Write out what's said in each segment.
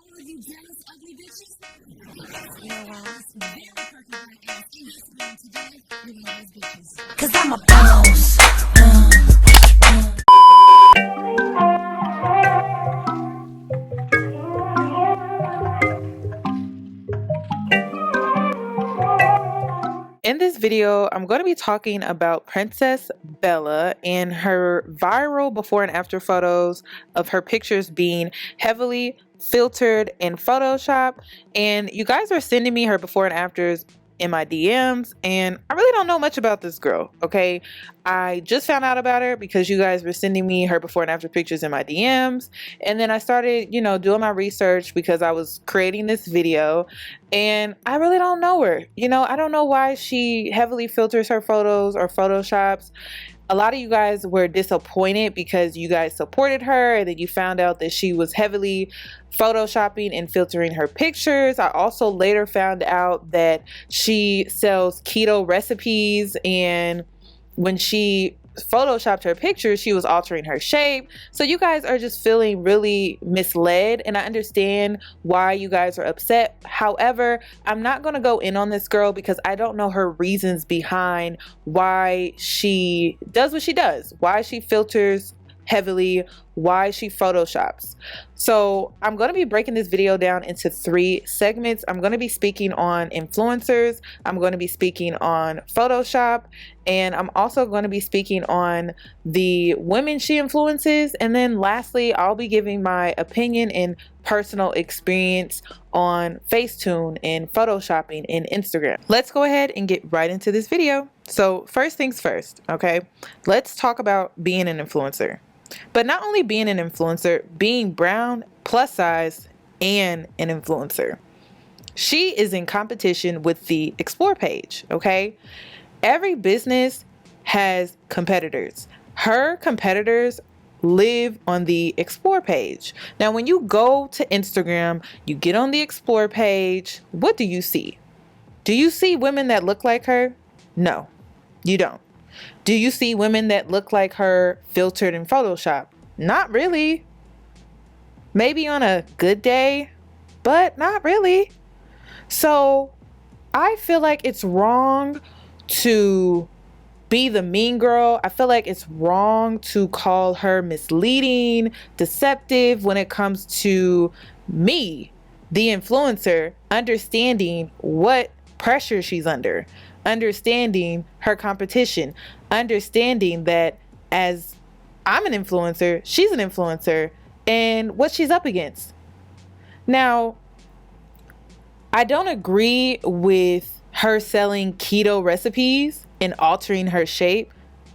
all of you jealous, ugly bitches. You know what? It's very perky black ass in this room today with all those bitches. Cause I'm a boss. In this video, I'm going to be talking about Princess Bella and her viral before and after photos of her pictures being heavily filtered in Photoshop. And you guys are sending me her before and afters in my DMs, and I really don't know much about this girl, okay? I just found out about her because you guys were sending me her before and after pictures in my DMs, and then I started, doing my research because I was creating this video, and I really don't know her. I don't know why she heavily filters her photos or photoshops. A lot of you guys were disappointed because you guys supported her and then you found out that she was heavily photoshopping and filtering her pictures. I also later found out that she sells keto recipes, and when she photoshopped her pictures, she was altering her shape. So you guys are just feeling really misled, and I understand why you guys are upset. However, I'm not going to go in on this girl because I don't know her reasons behind why she does what she does, why she filters heavily, why she photoshops. So I'm going to be breaking this video down into 3 segments. I'm going to be speaking on influencers, I'm going to be speaking on Photoshop, and I'm also going to be speaking on the women she influences, and then lastly I'll be giving my opinion and personal experience on Facetune and photoshopping in Instagram. Let's go ahead and get right into this video. So first things first, okay, let's talk about being an influencer. But not only being an influencer, being brown, plus size, and an influencer. She is in competition with the Explore page, okay? Every business has competitors. Her competitors live on the Explore page. Now, when you go to Instagram, you get on the Explore page, what do you see? Do you see women that look like her? No, you don't. Do you see women that look like her filtered in Photoshop? Not really. Maybe on a good day, but not really. So I feel like it's wrong to be the mean girl. I feel like it's wrong to call her misleading, deceptive when it comes to me, the influencer, understanding what pressure she's under, understanding her competition, understanding that as I'm an influencer, she's an influencer, and what she's up against. Now, I don't agree with her selling keto recipes and altering her shape.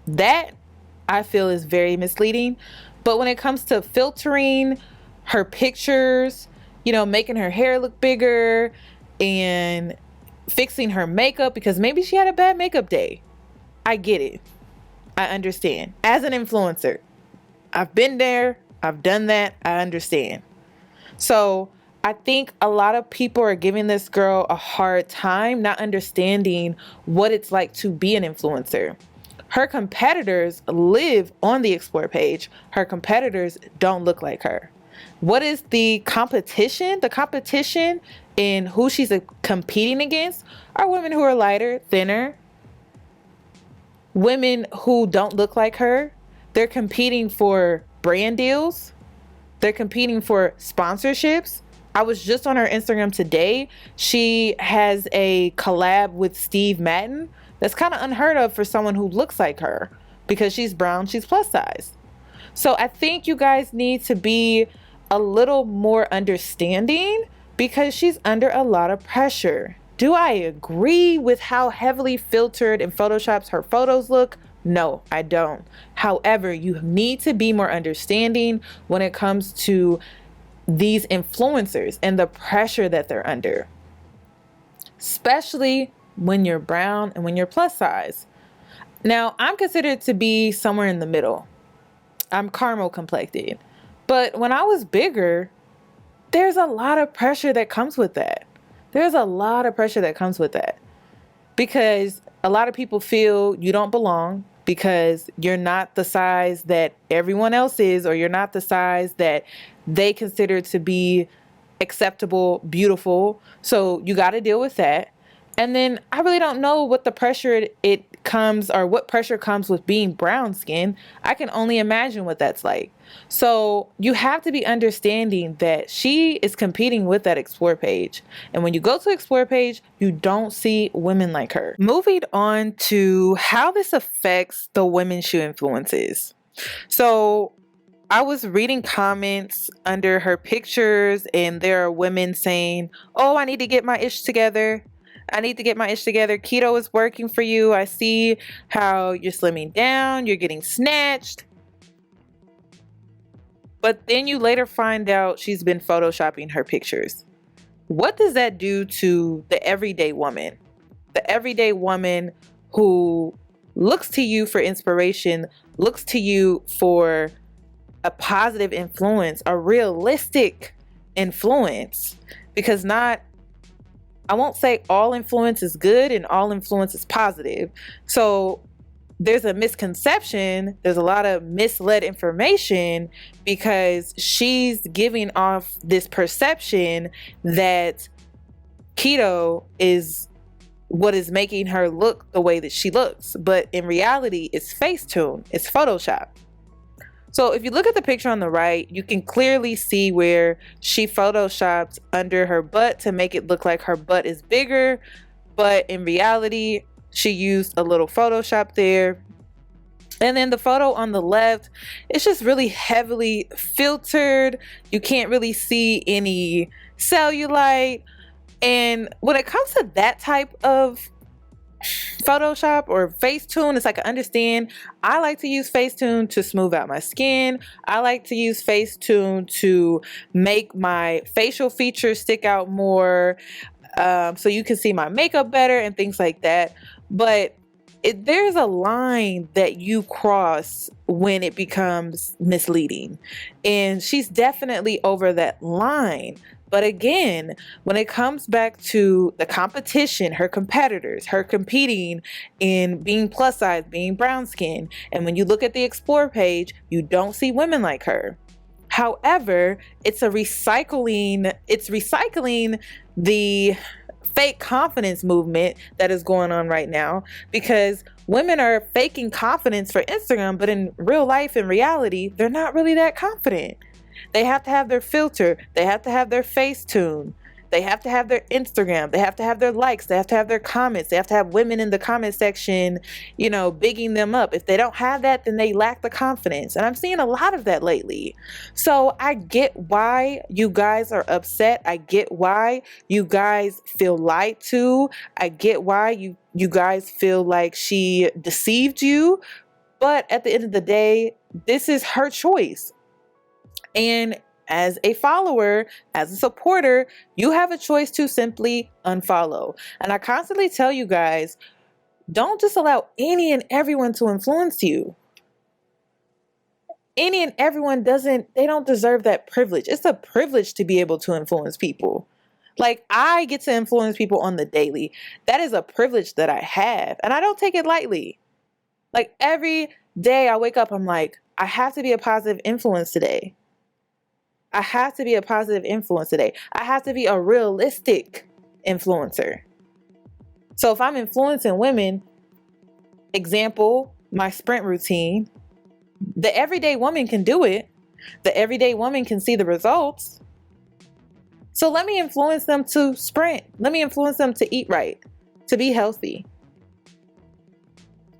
That I feel is very misleading. But when it comes to filtering her pictures, making her hair look bigger and fixing her makeup because maybe she had a bad makeup day, I get it. I understand. As an influencer, I've been there, I've done that, I understand. So I think a lot of people are giving this girl a hard time, not understanding what it's like to be an influencer. Her competitors live on the Explore page. Her competitors don't look like her. What is the competition? The competition in who she's competing against are women who are lighter, thinner, women who don't look like her. They're competing for brand deals. They're competing for sponsorships. I was just on her Instagram today. She has a collab with Steve Madden. That's kind of unheard of for someone who looks like her because she's brown, she's plus size. So I think you guys need to be a little more understanding because she's under a lot of pressure. Do I agree with how heavily filtered and photoshopped her photos look? No, I don't. However, you need to be more understanding when it comes to these influencers and the pressure that they're under, especially when you're brown and when you're plus size. Now, I'm considered to be somewhere in the middle. I'm caramel complected. But when I was bigger, there's a lot of pressure that comes with that. There's a lot of pressure that comes with that because a lot of people feel you don't belong because you're not the size that everyone else is, or you're not the size that they consider to be acceptable, beautiful. So you got to deal with that. And then I really don't know what the pressure it comes, or what pressure comes with being brown skin. I can only imagine what that's like. So you have to be understanding that she is competing with that explore page. And when you go to explore page, you don't see women like her. Moving on to how this affects the women she influences. So I was reading comments under her pictures, and there are women saying, "Oh, I need to get my ish together. I need to get my ish together. Keto is working for you. I see how you're slimming down. You're getting snatched." But then you later find out she's been photoshopping her pictures. What does that do to the everyday woman? The everyday woman who looks to you for inspiration, looks to you for a positive influence, a realistic influence. Because I won't say all influence is good and all influence is positive. So there's a misconception, there's a lot of misled information, because she's giving off this perception that keto is what is making her look the way that she looks. But in reality, it's Facetune, it's Photoshop. So if you look at the picture on the right, you can clearly see where she photoshopped under her butt to make it look like her butt is bigger. But in reality, she used a little Photoshop there. And then the photo on the left, it's just really heavily filtered. You can't really see any cellulite. And when it comes to that type of Photoshop or Facetune, it's like, I understand. I like to use Facetune to smooth out my skin. I like to use Facetune to make my facial features stick out more, so you can see my makeup better and things like that. But there's a line that you cross when it becomes misleading, and she's definitely over that line. But again, when it comes back to the competition, her competitors, her competing in being plus size, being brown skin, and when you look at the explore page, you don't see women like her. However, it's recycling the fake confidence movement that is going on right now, because women are faking confidence for Instagram, but in real life, in reality, they're not really that confident. They have to have their filter. They have to have their Facetune. They have to have their Instagram. They have to have their likes. They have to have their comments. They have to have women in the comment section, bigging them up. If they don't have that, then they lack the confidence. And I'm seeing a lot of that lately. So I get why you guys are upset. I get why you guys feel lied to. I get why you guys feel like she deceived you. But at the end of the day, this is her choice. And as a follower, as a supporter, you have a choice to simply unfollow. And I constantly tell you guys, don't just allow any and everyone to influence you. Any and everyone they don't deserve that privilege. It's a privilege to be able to influence people. Like, I get to influence people on the daily. That is a privilege that I have, and I don't take it lightly. Like, every day I wake up, I'm like, I have to be a positive influence today. I have to be a positive influence today. I have to be a realistic influencer. So if I'm influencing women, example, my sprint routine, the everyday woman can do it. The everyday woman can see the results. So let me influence them to sprint. Let me influence them to eat right, to be healthy.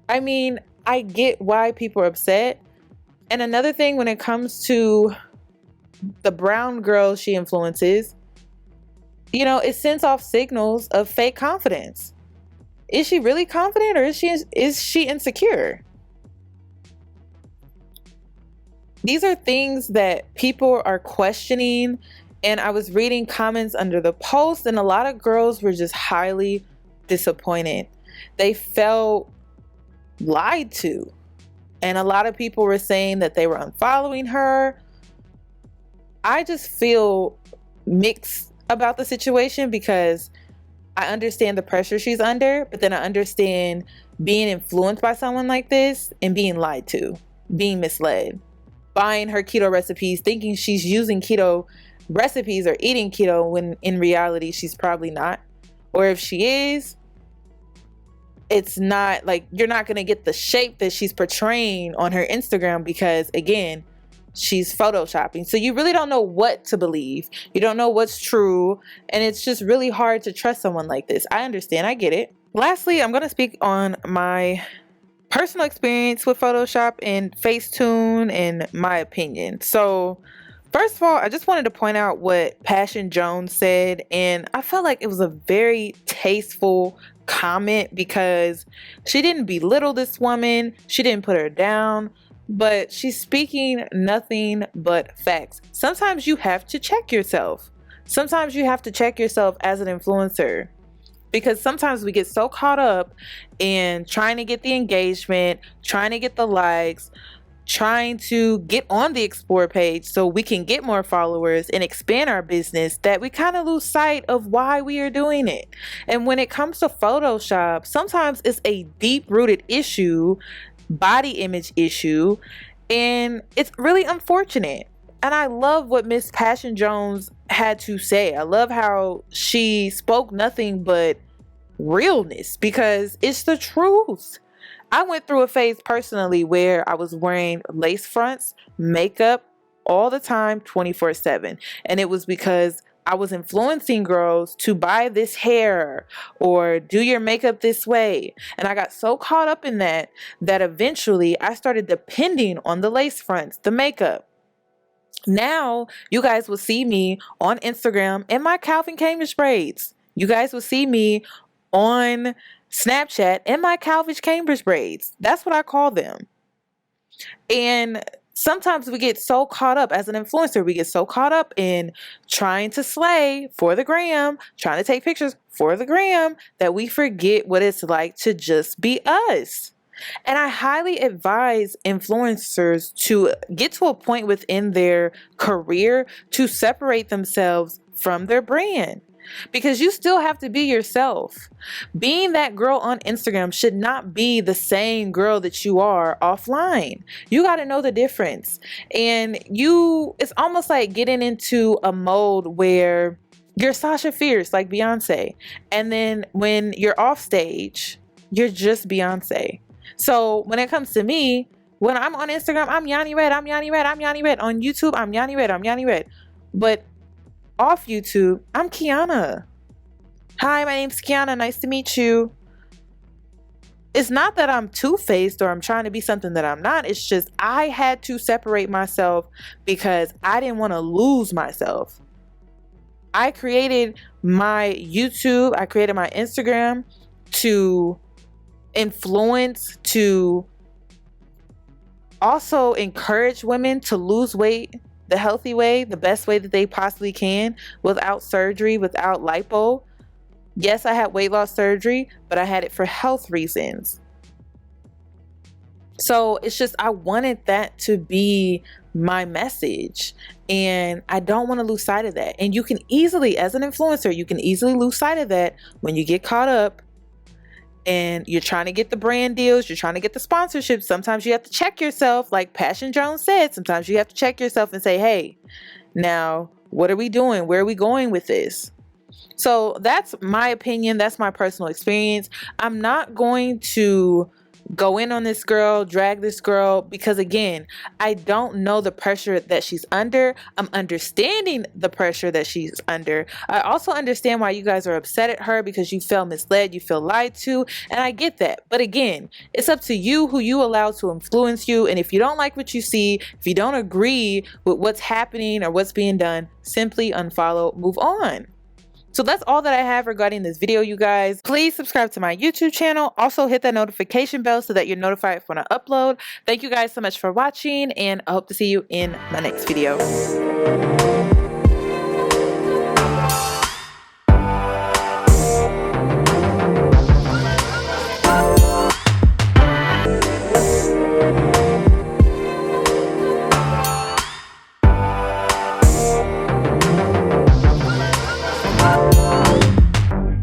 I mean, I get why people are upset. And another thing, when it comes to the brown girls she influences, it sends off signals of fake confidence. Is she really confident, or is she insecure? These are things that people are questioning. And I was reading comments under the post, and a lot of girls were just highly disappointed. They felt lied to. And a lot of people were saying that they were unfollowing her. I just feel mixed about the situation, because I understand the pressure she's under, but then I understand being influenced by someone like this and being lied to, being misled, buying her keto recipes, thinking she's using keto recipes or eating keto when in reality she's probably not. Or if she is, it's not like, you're not going to get the shape that she's portraying on her Instagram because, again, she's photoshopping. So you really don't know what to believe. You don't know what's true. And it's just really hard to trust someone like this. I understand. I get it. Lastly, I'm going to speak on my personal experience with Photoshop and Facetune and my opinion. So first of all, I just wanted to point out what Passion Jones said, and I felt like it was a very tasteful comment because she didn't belittle this woman, she didn't put her down, but she's speaking nothing but facts. Sometimes you have to check yourself. Sometimes you have to check yourself as an influencer. Because sometimes we get so caught up in trying to get the engagement, trying to get the likes, trying to get on the explore page so we can get more followers and expand our business that we kind of lose sight of why we are doing it. And when it comes to Photoshop, sometimes it's a deep-rooted issue, body image issue, and it's really unfortunate. And I love what Miss Passion Jones had to say. I love how she spoke nothing but realness because it's the truth. I went through a phase personally where I was wearing lace fronts, makeup all the time, 24/7. And it was because I was influencing girls to buy this hair or do your makeup this way. And I got so caught up in that eventually I started depending on the lace fronts, the makeup. Now, you guys will see me on Instagram in my Calvin Cambridge braids. You guys will see me on Snapchat in my Calvin Cambridge braids. That's what I call them. And sometimes we get so caught up as an influencer. We get so caught up in trying to slay for the gram, trying to take pictures for the gram, that we forget what it's like to just be us. And I highly advise influencers to get to a point within their career to separate themselves from their brand. Because you still have to be yourself. Being that girl on Instagram should not be the same girl that you are offline. You got to know the difference. And it's almost like getting into a mode where you're Sasha Fierce, like Beyonce. And then when you're off stage, you're just Beyonce. So when it comes to me, when I'm on Instagram, I'm Yanni Red, I'm Yanni Red, I'm Yanni Red. On YouTube, I'm Yanni Red, I'm Yanni Red. But off YouTube, I'm Kiana. Hi, my name's Kiana. Nice to meet you. It's not that I'm two-faced or I'm trying to be something that I'm not. It's just I had to separate myself because I didn't want to lose myself. I created my YouTube, I created my Instagram to influence, to also encourage women to lose weight the healthy way, the best way that they possibly can, without surgery, without lipo. Yes, I had weight loss surgery, but I had it for health reasons. So it's just, I wanted that to be my message, and I don't want to lose sight of that. And you can easily, as an influencer, you can easily lose sight of that when you get caught up and you're trying to get the brand deals, you're trying to get the sponsorships. Sometimes you have to check yourself, like Passion Jones said. Sometimes you have to check yourself and say, hey, now what are we doing? Where are we going with this? So that's my opinion. That's my personal experience. I'm not going to go in on this girl, drag this girl, because again, I don't know the pressure that she's under. I'm understanding the pressure that she's under. I also understand why you guys are upset at her, because you feel misled, you feel lied to, and I get that. But again, it's up to you who you allow to influence you. And if you don't like what you see, if you don't agree with what's happening or what's being done, simply unfollow, move on. So that's all that I have regarding this video, you guys. Please subscribe to my YouTube channel. Also hit that notification bell so that you're notified when I upload. Thank you guys so much for watching, and I hope to see you in my next video.